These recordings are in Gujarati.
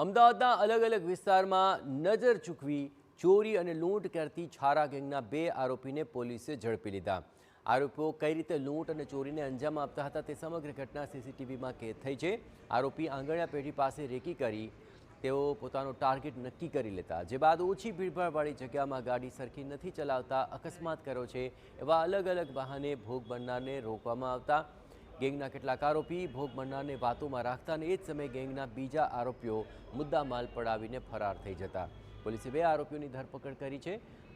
અમદાવાદના અલગ અલગ વિસ્તારમાં નજર ચૂકવી ચોરી અને લૂંટ કરતી છારા ગેંગના 2 આરોપીને પોલીસે ઝડપી લીધા। આરોપીઓ કઈ રીતે લૂંટ અને ચોરીને અંજામ આપતા હતા તે સમગ્ર ઘટના સીસીટીવીમાં કેદ થઈ છે। આરોપી આંગણિયા પેઢી પાસે રેકી કરી તેઓ પોતાનો ટાર્ગેટ નક્કી કરી લેતા, જે બાદ ઓછી ભીડભાડવાળી જગ્યામાં ગાડી સરખી નથી ચલાવતા અકસ્માત કર્યો છે એવા અલગ અલગ બહાને ભોગ બનનારને રોકવામાં આવતા। ગેંગના કેટલાક આરોપી ભોગ બનનારને વાતોમાં રાખતા અને એ જ સમયે ગેંગના બીજા આરોપીઓ મુદ્દામાલ પડાવીને ફરાર થઈ જતા। પોલીસે 2 આરોપીઓની ધરપકડ કરી છે।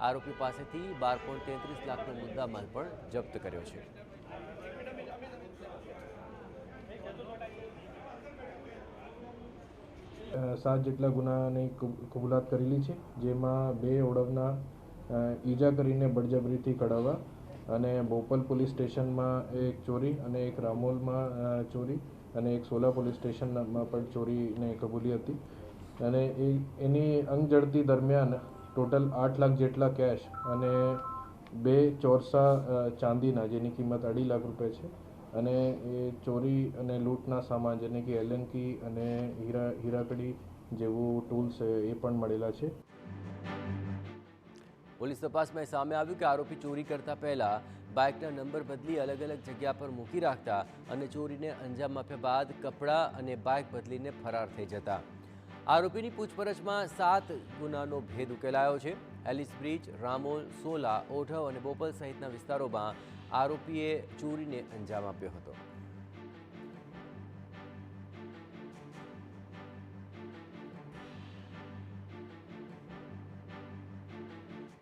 આરોપીઓ પાસેથી 12.33 લાખનો મુદ્દામાલ પણ જપ્ત કર્યો છે। सात જેટલા ગુનાની કબૂલાત કરેલી છે, જેમાં 2 ઓળવના ઈજા કરીને બળજબરીથી કઢાવવા અને બોપલ પોલીસ સ્ટેશનમાં એક ચોરી અને એક રામોલમાં ચોરી અને એક સોલા પોલીસ સ્ટેશનમાં પણ ચોરીને કબૂલી હતી। અને એની અંગ ઝડતી દરમિયાન ટોટલ 8 લાખ જેટલા કેશ અને 2 ચોરસા ચાંદીના જેની કિંમત 2.5 લાખ રૂપિયા છે અને એ ચોરી અને લૂંટના સામાન જેને કે એલએનકી અને હીરાકડી જેવું ટૂલ્સ એ પણ મળેલા છે। પોલીસ તપાસમાં સામે આવ્યું કે આરોપી ચોરી કરતા પહેલા બાઇકના નંબર બદલી અલગ અલગ જગ્યા પર મૂકી રાખતા અને ચોરીને અંજામ આપ્યા બાદ કપડાં અને બાઇક બદલીને ફરાર થઈ જતા। આરોપીની પૂછપરછમાં 7 ગુનાનો ભેદ ઉકેલાયો છે। એલિસ બ્રિજ, રામોલ, સોલા, ઓઢવ અને બોપલ સહિતના વિસ્તારોમાં આરોપીએ ચોરીને અંજામ આપ્યો હતો।